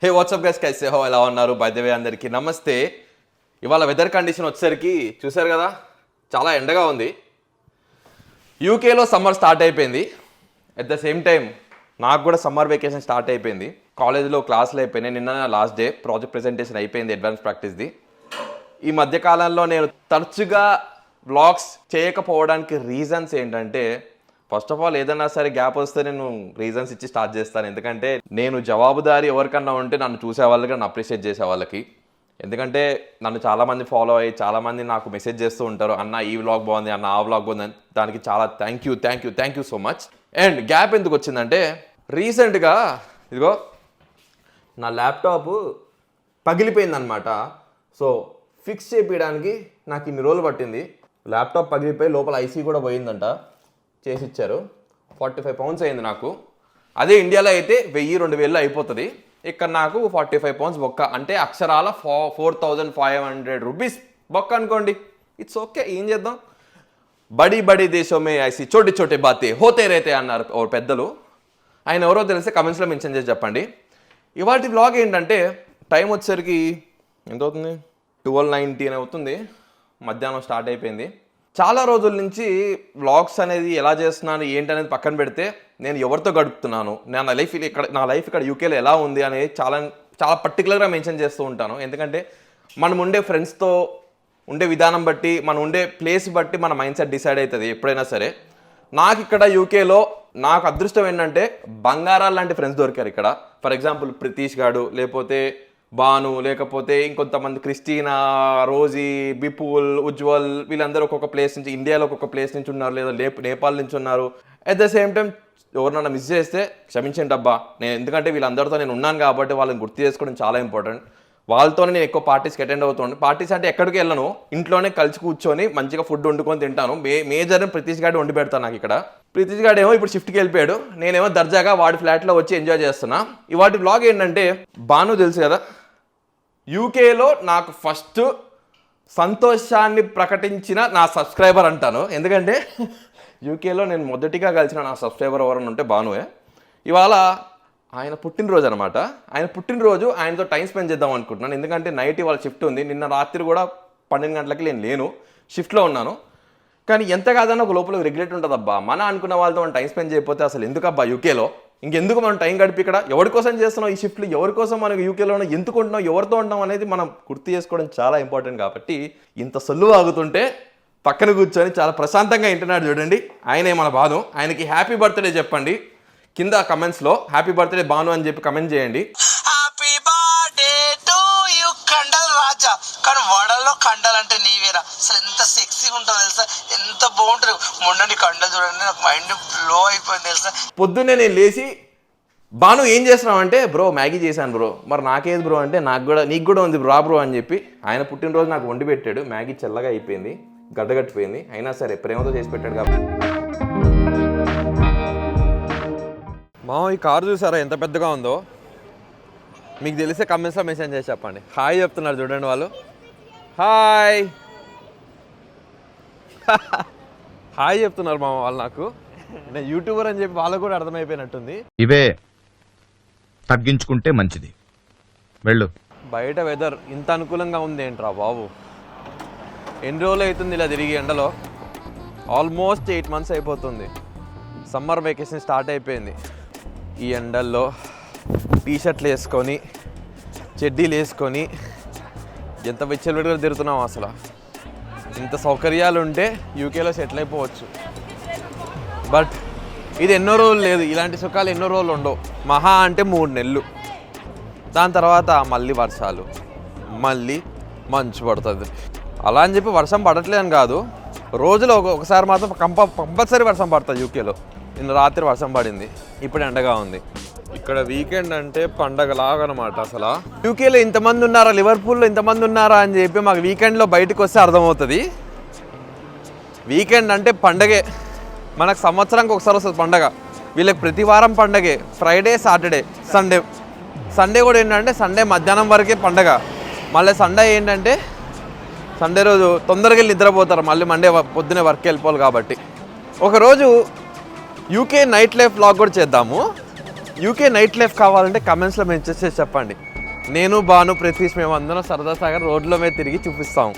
హే WhatsApp guys కైసే హో ఎలా ఉన్నారు? బై ద వే అందరికీ నమస్తే. ఇవాళ వెదర్ కండిషన్ వచ్చేసరికి చూసారు కదా, చాలా ఎండగా ఉంది. యూకేలో సమ్మర్ స్టార్ట్ అయిపోయింది. అట్ ద సేమ్ టైం నాకు కూడా సమ్మర్ వెకేషన్ స్టార్ట్ అయిపోయింది. కాలేజ్లో క్లాసులు అయిపోయినాయి. నిన్న లాస్ట్ డే ప్రాజెక్ట్ ప్రెజెంటేషన్ అయిపోయింది, అడ్వాన్స్ ప్రాక్టీస్ది. ఈ మధ్యకాలంలో నేను తరచుగా వ్లాగ్స్ చేయకపోవడానికి రీజన్స్ ఏంటంటే, ఫస్ట్ ఆఫ్ ఆల్ ఏదైనా సరే గ్యాప్ వస్తే నేను రీజన్స్ ఇచ్చి స్టార్ట్ చేస్తాను. ఎందుకంటే నేను జవాబుదారి ఎవరికన్నా ఉంటే నన్ను చూసే వాళ్ళకి, నన్ను అప్రిషియేట్ చేసే వాళ్ళకి. ఎందుకంటే నన్ను చాలామంది ఫాలో అయ్యి చాలామంది నాకు మెసేజ్ చేస్తూ ఉంటారు, అన్న ఈ వ్లాగ్ బాగుంది, అన్న ఆ వ్లాగ్ బాగుంది. దానికి చాలా thank you so much. And gap ఎందుకు వచ్చిందంటే, రీసెంట్గా ఇదిగో నా ల్యాప్టాప్ పగిలిపోయిందనమాట. సో ఫిక్స్ చేయించడానికి నాకు ఇన్ని రోజులు పట్టింది. ల్యాప్టాప్ పగిలిపోయి లోపల ఐసీ కూడా పోయిందంట, చేసి ఇచ్చారు. 45 pounds అయింది నాకు. అదే ఇండియాలో అయితే 1000-2000 అయిపోతుంది. ఇక్కడ నాకు 45 pounds బొక్క, అంటే అక్షరాల 4500 రూపీస్ బొక్క అనుకోండి. ఇట్స్ ఓకే, ఏం చేద్దాం. బడి దేశమే ఐసి చోటి చోటి బాతే హోతే రేతే అన్నారు ఓ పెద్దలు. ఆయన ఎవరో తెలిస్తే కమెంట్స్లో మెన్షన్ చేసి చెప్పండి. ఇవాటి వ్లాగ్ ఏంటంటే, టైం వచ్చేసరికి ఎంత అవుతుంది, 12:19 అవుతుంది. మధ్యాహ్నం స్టార్ట్ అయిపోయింది. చాలా రోజుల నుంచి వ్లాగ్స్ అనేది ఎలా చేస్తున్నాను ఏంటి అనేది పక్కన పెడితే, నేను ఎవరితో గడుపుతున్నాను, నా లైఫ్ ఇక్కడ యూకేలో ఎలా ఉంది అనేది చాలా పర్టికులర్గా మెన్షన్ చేస్తూ ఉంటాను. ఎందుకంటే మనం ఉండే ఫ్రెండ్స్తో ఉండే విధానం బట్టి, మనం ఉండే ప్లేస్ బట్టి మన మైండ్ సెట్ డిసైడ్ అవుతుంది ఎప్పుడైనా సరే. నాకు ఇక్కడ యూకేలో నాకు అదృష్టం ఏంటంటే, బంగారాలు లాంటి ఫ్రెండ్స్ దొరికారు ఇక్కడ. ఫర్ ఎగ్జాంపుల్ ప్రితీష్ గాడు, లేకపోతే బాను, లేకపోతే ఇంకొంతమంది క్రిస్టీనా, రోజీ, బిపుల్, ఉజ్వల్, వీళ్ళందరూ ఒక్కొక్క ప్లేస్ నుంచి, ఇండియాలో ఒక్కొక్క ప్లేస్ నుంచి ఉన్నారు, లేదా నేపాల్ నుంచి ఉన్నారు. అట్ ద సేమ్ టైం ఎవరినన్నా మిస్ చేస్తే క్షమించండి అబ్బా. ఎందుకంటే వీళ్ళందరితో నేను ఉన్నాను కాబట్టి వాళ్ళని గుర్తు చేసుకోవడం చాలా ఇంపార్టెంట్. వాళ్ళతోనే నేను ఎక్కువ పార్టీస్కి అటెండ్ అవుతాను. పార్టీస్ అంటే ఎక్కడికి వెళ్ళను, ఇంట్లోనే కలిసి కూర్చొని మంచిగా ఫుడ్ వండుకొని తింటాను. మేజర్ ప్రితీష్ గాడు వండి పెడతాను నాకు ఇక్కడ. ప్రితీష్ గాడు ఏమో ఇప్పుడు షిఫ్ట్కి వెళ్ళిపోయాడు, నేనేమో దర్జాగా వాడి ఫ్లాట్లో వచ్చి ఎంజాయ్ చేస్తున్నా. ఇవాటి వ్లాగ్ ఏంటంటే, బాను తెలుసు కదా, యూకేలో నాకు ఫస్ట్ సంతోషాన్ని ప్రకటించిన నా సబ్స్క్రైబర్ అంటాను. ఎందుకంటే యూకేలో నేను మొదటిగా కలిసిన నా సబ్స్క్రైబర్ ఎవరన్నా ఉంటే బానువే. ఇవాళ ఆయన పుట్టినరోజు అనమాట. ఆయన పుట్టినరోజు, ఆయనతో టైం స్పెండ్ చేద్దాం అనుకుంటున్నాను. ఎందుకంటే నైట్ ఇవాళ షిఫ్ట్ ఉంది. నిన్న రాత్రి కూడా 12 గంటలకి నేను లేను, షిఫ్ట్లో ఉన్నాను. కానీ ఎంత కాదన్నా ఒక లోపల రిగ్రెట్ ఉంటుంది అబ్బా, మన అనుకున్న వాళ్ళతో మనం టైం స్పెండ్ చేయకపోతే అసలు ఎందుకబ్బా యూకేలో, ఇంకెందుకు మనం టైం గడిపి ఇక్కడ ఎవరి కోసం చేస్తున్నాం ఈ షిఫ్ట్లు, ఎవరి కోసం మనకు యూకేలో ఎందుకు ఉంటున్నాం, ఎవరితో ఉంటాం అనేది మనం గుర్తు చేసుకోవడం చాలా ఇంపార్టెంట్. కాబట్టి ఇంత సొల్లు ఆగుతుంటే పక్కన కూర్చొని చాలా ప్రశాంతంగా వింటున్నాడు చూడండి. ఆయనే మన బాను. ఆయనకి హ్యాపీ బర్త్డే చెప్పండి కింద కమెంట్స్లో. హ్యాపీ బర్త్డే బాను అని చెప్పి కమెంట్ చేయండి. హ్యాపీ బర్త్డే టు యు కండల్ రాజా. కానీ వడల్లో కండలు అంటే నీవేరా, అసలు ఎంత సెక్సీగా ఉంటుందో తెలుసా, ఎంత బాగుంటుంది. మొన్నటి కండలు చూడండి, నాకు మైండ్ బ్లో అయిపోయింది తెలుసా. పొద్దున్నే నేను లేచి, బాను ఏం చేస్తున్నావు అంటే, బ్రో మ్యాగీ చేశాను బ్రో. మరి నాకేది బ్రో అంటే, నీకు కూడా ఉంది బ్రో అని చెప్పి ఆయన పుట్టినరోజు నాకు వండి పెట్టాడు. మ్యాగీ చల్లగా అయిపోయింది, గడ్డగట్టిపోయింది, అయినా సరే ప్రేమతో చేసి పెట్టాడు కాబట్టి. ఈ కారు చూసారా ఎంత పెద్దగా ఉందో? మీకు తెలిసే కమెంట్స్లో మెసేజ్ చేసి చెప్పండి. హాయ్ చెప్తున్నారు చూడండి వాళ్ళు. హాయ్ హాయ్ చెప్తున్నారు వాళ్ళు నాకు. నేను యూట్యూబర్ అని చెప్పి వాళ్ళకు కూడా అర్థమైపోయినట్టుంది. ఇవే తగ్గించుకుంటే మంచిది. వెళ్ళు. బయట వెదర్ ఇంత అనుకూలంగా ఉంది ఏంట్రా బాబు. ఎన్ని రోజులు అవుతుంది ఇలా తిరిగి ఎండలో? ఆల్మోస్ట్ 8 months అయిపోతుంది. సమ్మర్ వెకేషన్ స్టార్ట్ అయిపోయింది. ఈ ఎండల్లో టీషర్ట్లు వేసుకొని, చెడ్డీలు వేసుకొని ఎంత విచ్చలవిడిగా తిరుగుతున్నాం. అసలు ఇంత సౌకర్యాలు ఉంటే యూకేలో సెటిల్ అయిపోవచ్చు. బట్ ఇది ఎన్నో రోజులు లేదు, ఇలాంటి సుఖాలు ఎన్నో రోజులు ఉండవు. మహా అంటే 3 నెలలు. దాని తర్వాత మళ్ళీ వర్షాలు, మళ్ళీ మంచు పడుతుంది. అలా అని చెప్పి వర్షం పడట్లేదని కాదు, రోజులో ఒకసారి మాత్రం కంపల్సరీ వర్షం పడుతుంది యూకేలో. నిన్న రాత్రి వర్షం పడింది, ఇప్పుడు ఎండగా ఉంది. ఇక్కడ వీకెండ్ అంటే పండగలాగా అనమాట. అసలు యూకేలో ఇంతమంది ఉన్నారా, లివర్పూల్లో ఇంతమంది ఉన్నారా అని చెప్పి మాకు వీకెండ్లో బయటకు వస్తే అర్థమవుతుంది. వీకెండ్ అంటే పండగే. మనకు సంవత్సరానికి ఒకసారి వస్తుంది పండగ, వీళ్ళకి ప్రతి వారం పండగే. ఫ్రైడే, సాటర్డే, సండే కూడా ఏంటంటే సండే మధ్యాహ్నం వరకే పండగ. మళ్ళీ సండే ఏంటంటే సండే రోజు తొందరగా వెళ్ళి నిద్రపోతారు, మళ్ళీ మండే పొద్దునే వర్క్కి వెళ్ళిపోవాలి. కాబట్టి ఒకరోజు యూకే నైట్ లైఫ్ వ్లాగ్ కూడా చేద్దాము. యూకే నైట్ లైఫ్ కావాలంటే కమెంట్స్లో మెన్షన్ చేసి చెప్పండి. నేను బాను ప్రతీష్ మేము అందరం సరదా సాగర్ రోడ్ల మీద తిరిగి చూపిస్తాం.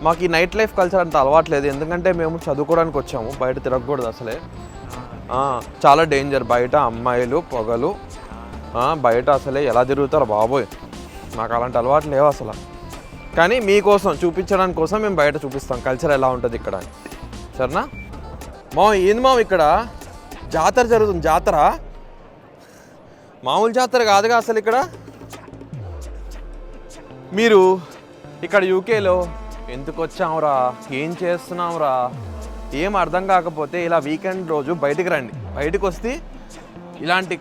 మాకు ఈ నైట్ లైఫ్ కల్చర్ అంత అలవాట్లేదు, ఎందుకంటే మేము చదువుకోవడానికి వచ్చాము, బయట తిరగకూడదు అసలే. చాలా డేంజర్ బయట, అమ్మాయిలు పొగలు బయట అసలే ఎలా తిరుగుతారో బాబోయ్, మాకు అలాంటి అలవాటు లేవు అసలు. కానీ మీకోసం చూపించడానికి కోసం మేము బయట చూపిస్తాం కల్చర్ ఎలా ఉంటుంది ఇక్కడ, సరేనా? ఏంది ఇక్కడ జాతర జరుగుతుంది. జాతర మామూలు జాతర కాదుగా అసలు. ఇక్కడ మీరు ఇక్కడ యూకేలో ఎందుకు వచ్చావురా, ఏం చేస్తున్నావురా, ఏం అర్థం కాకపోతే ఇలా వీకెండ్ రోజు బయటికి రండి. బయటకు వస్తే ఇలాంటి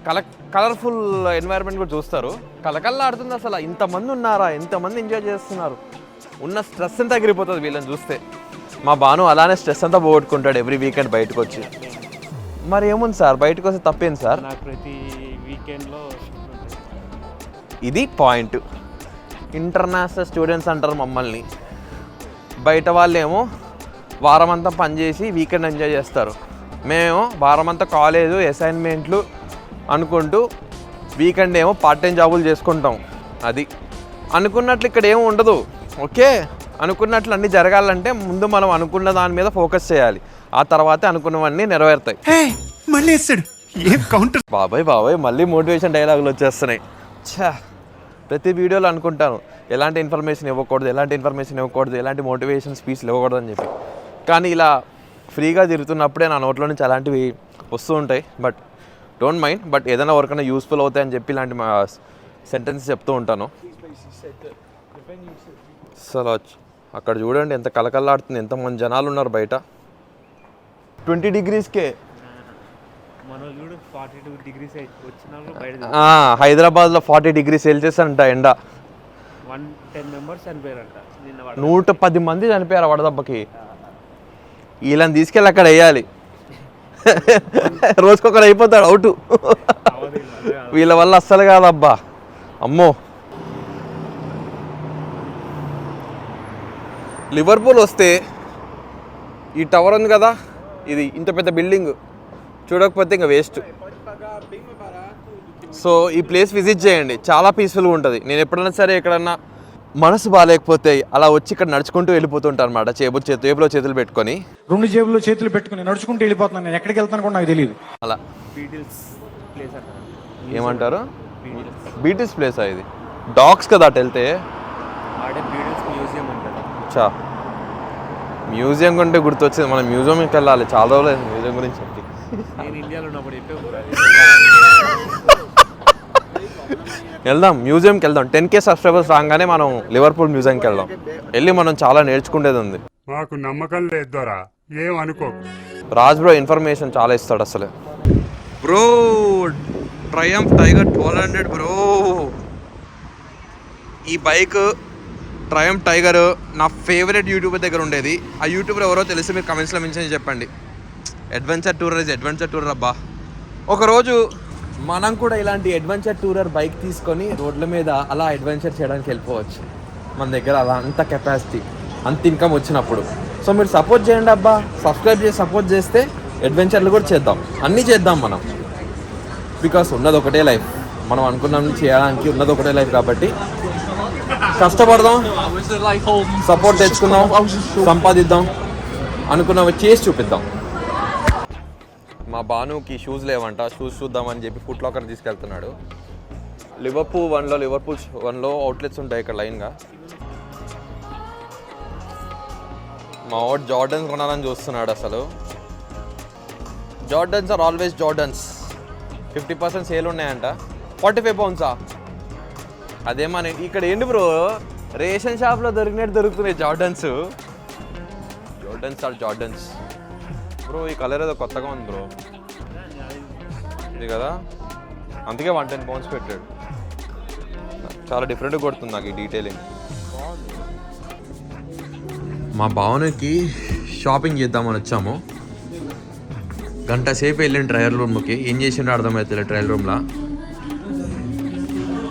కలర్ఫుల్ ఎన్వైరన్మెంట్ కూడా చూస్తారు. కలకల్లాడుతుంది అసలు. ఇంతమంది ఉన్నారా, ఎంతమంది ఎంజాయ్ చేస్తున్నారు, ఉన్న స్ట్రెస్ అంతా తగ్గిపోతుంది వీళ్ళని చూస్తే. మా బాను అలానే స్ట్రెస్ అంతా పోగొట్టుకుంటాడు ఎవ్రీ వీకెండ్ బయటకు వచ్చి. మరి ఏముంది సార్, బయటకు వస్తే తప్పేంది సార్? నాకు ప్రతి వీకెండ్లో ఇది పాయింట్. ఇంటర్నేషనల్ స్టూడెంట్స్ అంటారు మమ్మల్ని. బయట వాళ్ళేమో వారమంతా పనిచేసి వీకెండ్ ఎంజాయ్ చేస్తారు. మేము వారమంతా కాలేజు అసైన్మెంట్లు అనుకుంటూ వీకెండ్ ఏమో పార్ట్ టైం జాబులు చేసుకుంటాం. అది అనుకున్నట్లు ఇక్కడ ఏమి ఉండదు. ఓకే, అనుకున్నట్లు అన్నీ జరగాలంటే ముందు మనం అనుకున్న దాని మీద ఫోకస్ చేయాలి, ఆ తర్వాతే అనుకున్నవన్నీ నెరవేరుతాయి. బాబాయ్ మళ్ళీ మోటివేషన్ డైలాగులు వచ్చేస్తున్నాయి. ప్రతి వీడియోలో అనుకుంటాను ఎలాంటి ఇన్ఫర్మేషన్ ఇవ్వకూడదు, ఎలాంటి మోటివేషన్ స్పీచ్లు ఇవ్వకూడదు అని చెప్పి. కానీ ఇలా ఫ్రీగా తిరుగుతున్నప్పుడే నా నోట్లో నుంచి అలాంటివి వస్తూ ఉంటాయి. But don't mind. బట్ ఏదైనా ఎవరికైనా యూస్ఫుల్ అవుతాయని చెప్పి ఇలాంటి మా సెంటెన్స్ చెప్తూ ఉంటాను. అసలు అక్కడ చూడండి ఎంత కలకల్లాడుతుంది, ఎంతమంది జనాలు ఉన్నారు బయట. 20 degreesకే హైదరాబాద్లో 40 degrees Celsius అంట ఎండ. 110 members చనిపోయారంట. 110 మంది చనిపోయారు వడదెబ్బకి. వీళ్ళని తీసుకెళ్ళి అక్కడ వేయాలి. రోజుకొకరు అయిపోతాడు అవుట్. వీళ్ళ వల్ల అస్సలు కాదబ్బా, అమ్మో. లివర్పూల్ వస్తే ఈ టవర్ ఉంది కదా, ఇది ఇంత పెద్ద బిల్డింగ్ చూడకపోతే ఇంకా వేస్ట్. సో ఈ ప్లేస్ విజిట్ చేయండి, చాలా పీస్ఫుల్గా ఉంటుంది. నేను ఎప్పుడైనా సరే ఎక్కడన్నా మనసు బాగాలేకపోతే అలా వచ్చి ఇక్కడ నడుచుకుంటూ వెళ్ళిపోతుంటాను అనమాట. జేబులో చేతులు పెట్టుకొని, 2 జేబుల్లో చేతులు పెట్టుకుని నడుచుకుంటూ వెళ్ళిపోతున్నాను. నేను ఎక్కడికి వెళ్తాను కూడా నాకు తెలియదు. అలా ఏమంటారు, బీటిల్స్ ప్లేస్ ఇది. డాగ్స్ కదా అటు వెళ్తే. చా మ్యూజియం కంటే గుర్తొచ్చింది, మనం మ్యూజియంకి వెళ్ళాలి. చాలా రోజులు మ్యూజియం గురించి చెప్పి. వెళ్దాం, మ్యూజియంకి వెళ్దాం. 10K సబ్స్క్రైబర్స్ రాగానే మనం లివర్పూల్ మ్యూజియంకి వెళ్దాం. వెళ్ళి మనం చాలా నేర్చుకునేది ఉంది. మాకు నమ్మకం లేదు దొరా, ఏం అనుకో. రాజ్ బ్రో ఇన్ఫర్మేషన్ చాలా ఇస్తాడు అసలు. Bro Triumph tiger 1200 bro. ఈ బైక్ ట్రయంఫ్ టైగర్ నా ఫేవరెట్ యూట్యూబర్ దగ్గర ఉండేది. ఆ యూట్యూబర్ ఎవరో తెలిసి మీరు కమెంట్స్లో మెన్షన్ చెప్పండి. అడ్వెంచర్ టూరర్ అబ్బా. ఒకరోజు మనం కూడా ఇలాంటి అడ్వెంచర్ టూరర్ బైక్ తీసుకొని రోడ్ల మీద అలా అడ్వెంచర్ చేయడానికి వెళ్ళిపోవచ్చు. మన దగ్గర అలా అంత కెపాసిటీ, అంత ఇన్కమ్ వచ్చినప్పుడు. సో మీరు సపోర్ట్ చేయండి అబ్బా, సబ్స్క్రైబ్ చేసి సపోర్ట్ చేస్తే అడ్వెంచర్లు కూడా చేద్దాం, అన్నీ చేద్దాం మనం. బికాస్ ఉన్నది ఒకటే లైఫ్, మనం అనుకున్నాం చేయడానికి ఉన్నది ఒకటే లైఫ్. కాబట్టి కష్టపడదాం, సపోర్ట్ తెచ్చుకుందాం, సంపాదిద్దాం, అనుకున్నవి చేసి చూపిద్దాం. మా బానుకి షూస్ లేవంట, షూస్ చూద్దామని చెప్పి ఫుట్ లాకర్ తీసుకెళ్తున్నాడు. లివర్పూల్ 1లో అవుట్లెట్స్ ఉంటాయి ఇక్కడ లైన్గా. మా వాడు జార్డన్స్ కొనాలని చూస్తున్నాడు అసలు. Jordans are always Jordans. 50% sale ఉన్నాయంట. 45 pounds. అదేమని ఇక్కడ ఏంటి బ్రో, రేషన్ షాప్లో దొరికినట్టు దొరుకుతున్నాయి జార్డన్స్. Jordan's bro. ఈ కలర్ ఏదో కొత్తగా ఉంది బ్రో, ఇది కదా, అందుకే 110 pounds పెట్టాడు. చాలా డిఫరెంట్గా కొడుతుంది నాకు ఈ డీటెయిలింగ్. మా భావనకి షాపింగ్ చేద్దామని వచ్చాము. గంట సేపు వెళ్ళిన ట్రయల్ రూమ్కి. ఏం చేసిండో అర్థమవుతుంది ట్రయల్ రూమ్లో.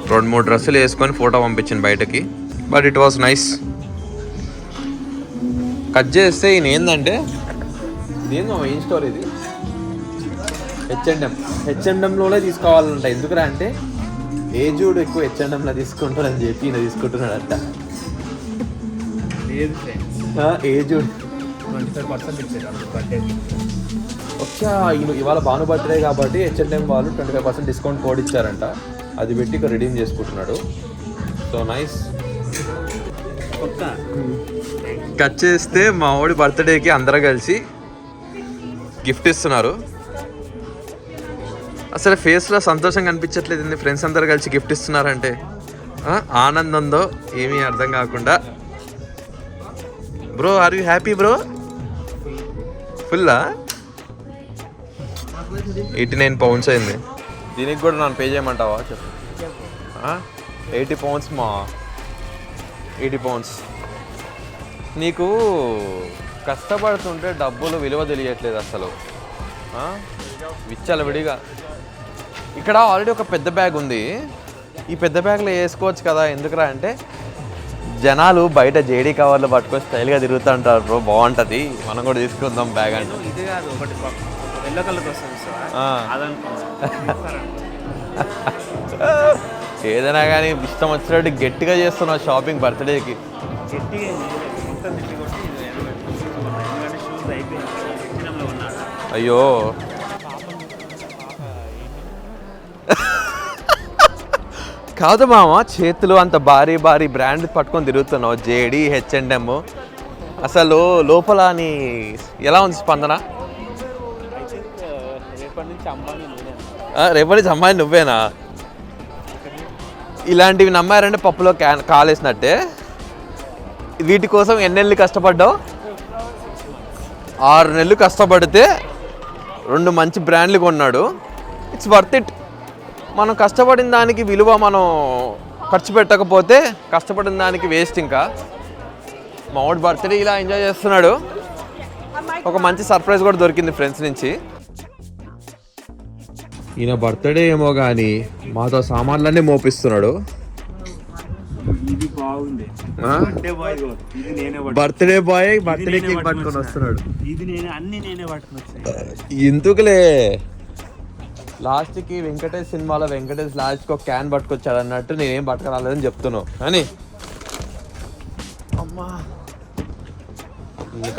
2-3 డ్రెస్సులు వేసుకొని ఫోటో పంపించింది బయటకి. But it was nice. Cut చేస్తే ఈయన ఏంటంటే, ఇదేందో ఏం స్టోర్ ఇది, హెచ్ఎండ్ఎంలోనే తీసుకోవాలంట. ఎందుకురా అంటే ఏజుడు ఎక్కువ హెచ్ఎండ్ఎంలో తీసుకుంటాడని చెప్పి ఈయన తీసుకుంటున్నాడంట. లేదు ఫ్రెండ్స్, ఏజుడు 25% ఇచ్చారు బర్త్డే. వచ్చా ఇవాళ భాను బర్త్డే కాబట్టి హెచ్ఎండ్ఎం వాళ్ళు 25% డిస్కౌంట్ కోడ్ ఇచ్చారంట. అది పెట్టి ఇక్కడ రిడీమ్ చేసుకుంటున్నాడు. So nice. కట్ చేస్తే మా వాడి బర్త్డేకి అందరూ కలిసి గిఫ్ట్ ఇస్తున్నారు. అసలు ఫేస్లో సంతోషం కనిపించట్లేదు. ఫ్రెండ్స్ అందరు కలిసి గిఫ్ట్ ఇస్తున్నారంటే ఆనందంతో ఏమీ అర్థం కాకుండా. Bro are you happy bro? ఫుల్లా 89 pounds అయింది. దీనికి కూడా నన్ను పే చేయమంటావా చెప్పు. 80 pounds మా 80 pounds. నీకు కష్టపడుతుంటే డబ్బులు విలువ తెలియట్లేదు అసలు. విచ్చలవిడిగా ఇక్కడ ఆల్రెడీ ఒక పెద్ద బ్యాగ్ ఉంది. ఈ పెద్ద బ్యాగ్లో వేసుకోవచ్చు కదా. ఎందుకురా అంటే జనాలు బయట జేడీ కవర్లు పట్టుకొని స్టైల్గా తిరుగుతుంటారు బ్రో, బాగుంటుంది, మనం కూడా తీసుకుందాం బ్యాగ్ అంటే. ఇది కాదు, ఒకటి ఎల్లో కలర్ వస్తుంది ఏదైనా కానీ ఇష్టం వచ్చినట్టు గట్టిగా చేస్తున్నావు షాపింగ్ బర్త్డేకి. గట్టిగా మొత్తం తిట్టి కొట్టి ఎందుకంటే షూస్ అయిపోయింది ఉన్నాడు. అయ్యో కాదు మామ, చేతులు అంత భారీ భారీ బ్రాండ్ పట్టుకొని తిరుగుతున్నావు, జేడీ హెచ్ఎండ్ఎం. అసలు లోపల నీ ఎలా ఉంది స్పందన? రేపటి నుంచి అంబానీ నేనే. రేపటి నుంచి అమ్మాయి నువ్వేనా? ఇలాంటివి నమ్మారంటే పప్పులో కాలేసినట్టే. వీటి కోసం ఎన్ని నెలలు కష్టపడ్డావు? 6 నెలలు కష్టపడితే 2 మంచి బ్రాండ్లు కొన్నాడు. It's worth it. మనం కష్టపడిన దానికి విలువ మనం ఖర్చు పెట్టకపోతే కష్టపడిన దానికి వేస్ట్. ఇంకా మా వాడు బర్త్డే ఇలా ఎంజాయ్ చేస్తున్నాడు. ఒక మంచి సర్ప్రైజ్ కూడా దొరికింది ఫ్రెండ్స్ నుంచి. ఈయన బర్త్డే ఏమో కానీ మాతో సామాన్లన్నీ మోపిస్తున్నాడు. ఇది బాగుంది. బర్త్డే బాయ్ బర్త్డే కేక్ పట్టుకొని వస్తున్నాడు. ఇది నేను అన్ని నేనే పట్టుకొని వచ్చాను. ఎందుకులే, లాస్ట్కి వెంకటేష్ సినిమాలో వెంకటేష్ లాస్ట్కి ఒక క్యాన్ పట్టుకొచ్చాడు అన్నట్టు నేనేం పట్టుకురాలేదని చెప్తున్నావు. అని అమ్మా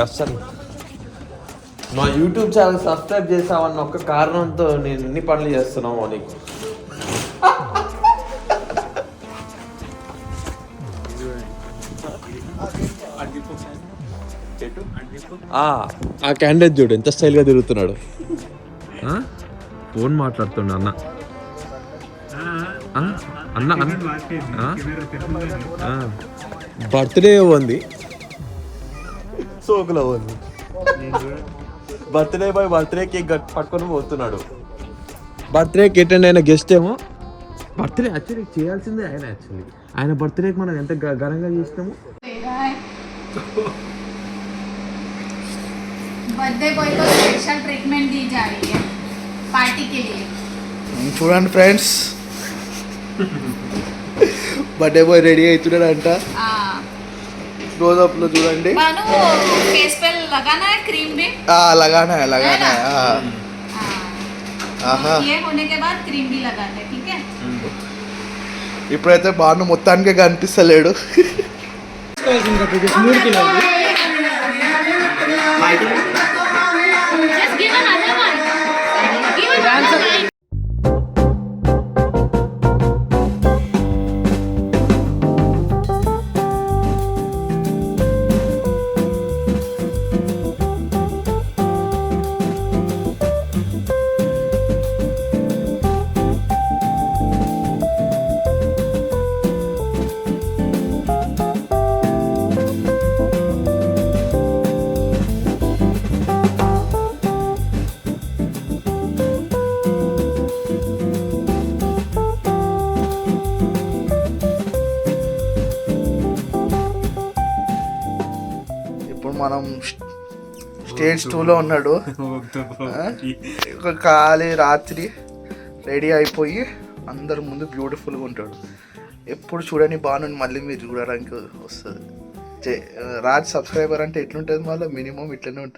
కష్టం. మా యూట్యూబ్ ఛానల్ సబ్స్క్రైబ్ చేసావన్న ఒక్క కారణంతో నేను ఎన్ని పనులు చేస్తున్నావు నీకు. ఆ క్యాండిడేట్ చూడు ఎంత స్టైల్గా తిరుగుతున్నాడు. ఫోన్ మాట్లాడుతుండ అన్న అన్న బర్త్డే ఉంది, సోకులో ఉంది. బర్త్డే బాయ్ బర్త్డే కేక్ పట్టుకొని పోతున్నాడు. బర్త్డే కేక్ అటెండ్ అయిన గెస్ట్ ఏమో బర్త్డే యాక్చువల్లీ చేయాల్సిందే ఆయన. ఆయన బర్త్డేకి మనం ఎంత ఘనంగా చేసినాము. बर्थडे बॉय को स्पेशल ट्रीटमेंट दी जा रही है पार्टी के लिए. చూడండి ఫ్రెండ్స్, బర్త్డే బాయ్ రెడీ అవుతున్నాడంట. క్లోజ్ అప్ లో చూడండి. बानू फेस पे लगाना है क्रीम भी. लगाना है ये होने के बाद क्रीम भी लगाते हैं, ठीक है. ఇప్పుడైతే బాను మొత్తానికి కనిపిస్తలేడు. Just give another one. Give another one. మనం స్టేజ్ 2లో ఉన్నాడు. ఒక ఖాళీ రాత్రి రెడీ అయిపోయి అందరి ముందు బ్యూటిఫుల్గా ఉంటాడు. ఎప్పుడు చూడని బాను మళ్ళీ మీరు చూడడానికి వస్తుంది. రాజ్ సబ్స్క్రైబర్ అంటే ఎట్లుంటుంది, మళ్ళీ మినిమం ఇట్లనే ఉంటుంది.